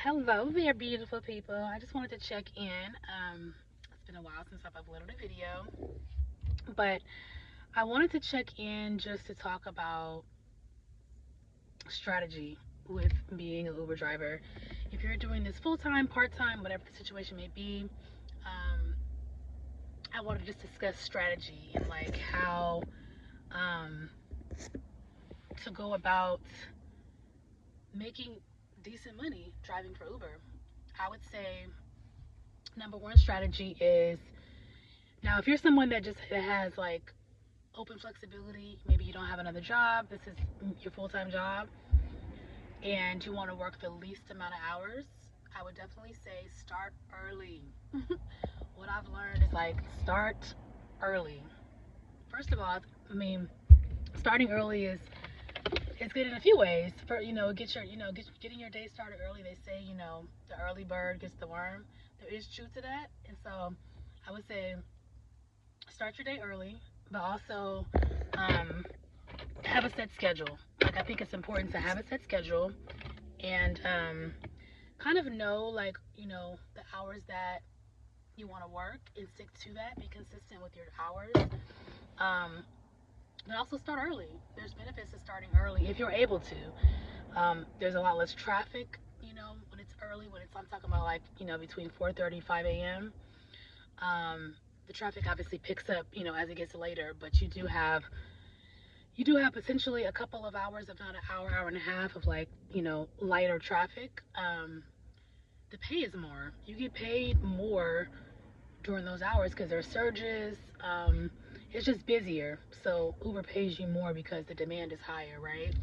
Hello there, beautiful people. I just wanted to check in. It's been a while since I've uploaded a video, but I wanted to check in just to talk about strategy with being an Uber driver. If you're doing this full time, part time, whatever the situation may be, um, I want to just discuss strategy and like how um, to go about making decent money driving for Uber. I would say number one strategy is now if you're someone that just has like open flexibility, maybe you don't have another job, this is your full-time job, and you want to work the least amount of hours, I would definitely say start early. What I've learned is like start early. First of all, I mean, starting early is good in a few ways. For get your getting your day started early. They say the early bird gets the worm. There is truth to that, and so I would say start your day early, but also um, have a set schedule. Like I think it's important to have a set schedule and kind of know like the hours that you want to work and stick to that. Be consistent with your hours. Um, and also start early. There's benefits to starting early if you're able to. There's a lot less traffic. When it's early, when it's I'm talking about like between 4:30 and 5 a.m. Um, the traffic obviously picks up as it gets later, but you do have potentially a couple of hours, if not an hour, hour and a half of like, lighter traffic. The pay is more. You get paid more during those hours because there's surges. It's just busier. So Uber pays you more because the demand is higher, right?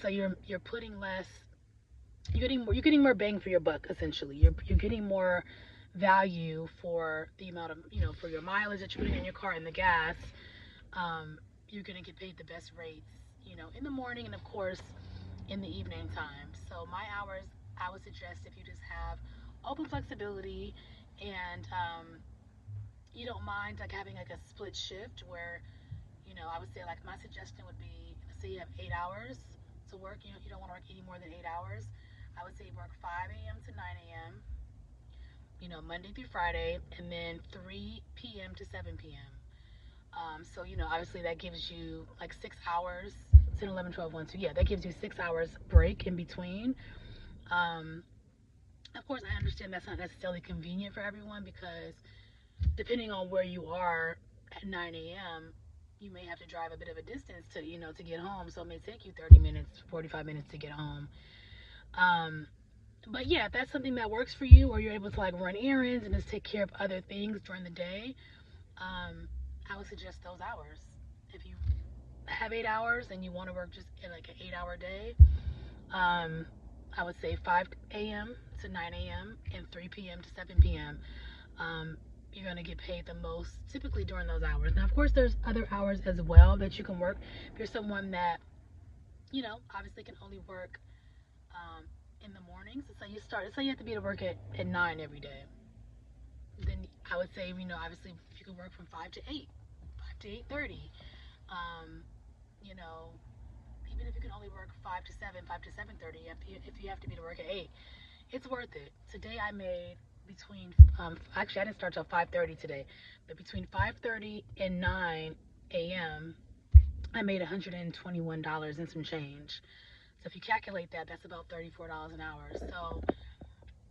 So you're putting less. You're getting more bang for your buck essentially. You're getting more value for the amount of for your mileage that you're putting in your car and the gas. um, you're going to get paid the best rates, in the morning and of course in the evening time. So my hours, I would suggest if you just have open flexibility and you don't mind like having like a split shift where, I would say like my suggestion would be, let's say you have 8 hours to work, you don't want to work any more than 8 hours. I would say work 5 a.m. to 9 a.m., Monday through Friday, and then 3 p.m. to 7 p.m. So, obviously that gives you like 6 hours, 10, 11, 12, 1, 2. Yeah, that gives you 6 hours break in between. Um, of course, I understand that's not necessarily convenient for everyone because depending on where you are at 9 a.m., you may have to drive a bit of a distance to get home. So it may take you 30 minutes, 45 minutes to get home. Um, but yeah, if that's something that works for you or you're able to like run errands and just take care of other things during the day, um, I would suggest those hours. If you have 8 hours and you want to work just in like an 8 hour day, um, I would say 5 a.m. to 9 a.m. and 3 p.m. to 7 p.m. Um, you're going to get paid the most typically during those hours. Now, of course, there's other hours as well that you can work. If you're someone that, obviously can only work um, in the mornings, let's say you have to be to work at 9 every day, then I would say, obviously, if you could work from 5 to 8, 5 to 8:30, um, you know, even if you can only work 5 to 7, 5 to 7:30, if you have to be to work at 8, it's worth it. Today I made between actually I didn't start till 5:30 today, but between 5:30 and 9 a.m. I made $121 and some change. So if you calculate that, that's about $34 an hour. So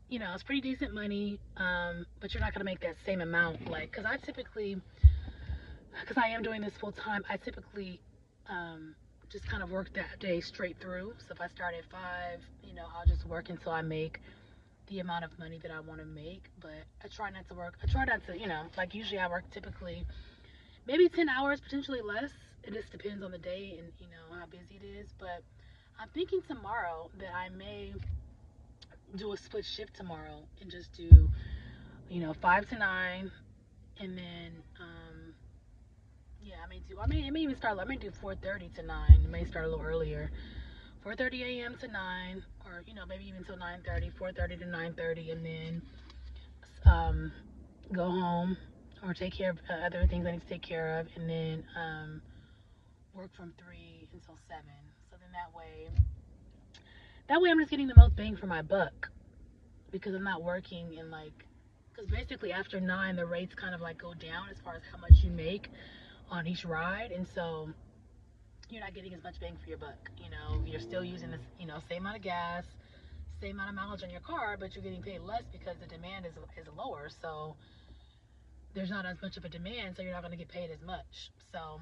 it's pretty decent money, but you're not gonna make that same amount. Like, because I am doing this full time, I typically just kind of work that day straight through. So if I start at 5, I'll just work until I make the amount of money that I want to make. But I try not to work. I try not to, like usually I work typically maybe 10 hours, potentially less. It just depends on the day and how busy it is. But I'm thinking tomorrow that I may do a split shift tomorrow and just do 5 to 9, and then yeah, I may even start. I may do 4:30 to 9. It may start a little earlier, 4:30 a.m. to 9, or maybe even till 9:30, 4:30 to 9:30, and then um, go home or take care of other things I need to take care of, and then work from 3 until 7. So then that way I'm just getting the most bang for my buck because I'm not working in like, because basically after 9 the rates kind of like go down as far as how much you make on each ride, and so you're not getting as much bang for your buck. You know, you're still using this, you know, same amount of gas, same amount of mileage on your car, but you're getting paid less because the demand is lower. So there's not as much of a demand, so you're not going to get paid as much. So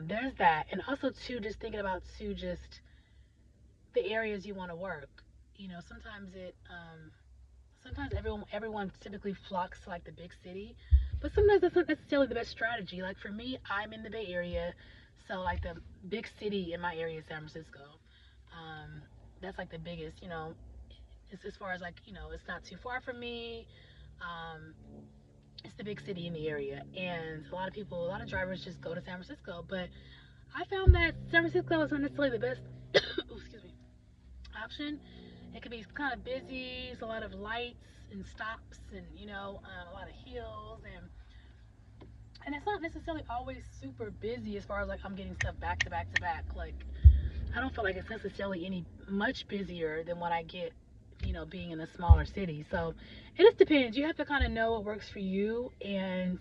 there's that, and also too, just thinking about too, just the areas you want to work. You know, sometimes everyone typically flocks to like the big city, but sometimes that's not necessarily the best strategy. Like for me, I'm in the Bay Area, so like the big city in my area is San Francisco. Um, that's like the biggest, you know, as far as like, you know, it's not too far from me. Um, it's the big city in the area, and a lot of drivers just go to San Francisco. But I found that San Francisco is not necessarily the best, excuse me, option. It can be kind of busy. It's a lot of lights and stops, and you know, a lot of hills, and it's not necessarily always super busy as far as like I'm getting stuff back to back to back. Like I don't feel like it's necessarily any much busier than what I get, you know, being in a smaller city. So it just depends. You have to kind of know what works for you and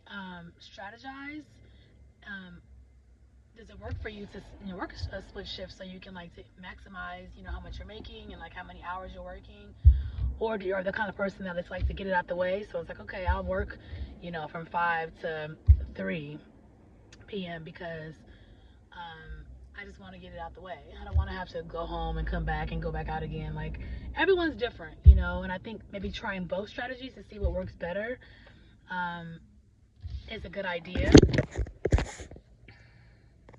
strategize. Um, does it work for you to, you know, work a split shift so you can like to maximize, you know, how much you're making and like how many hours you're working, or you're the kind of person that it's like to get it out the way, so it's like, okay, I'll work, you know, from 5 to 3 p.m. because I just want to get it out the way. I don't want to have to go home and come back and go back out again. Like everyone's different, you know, and I think maybe trying both strategies to see what works better is a good idea.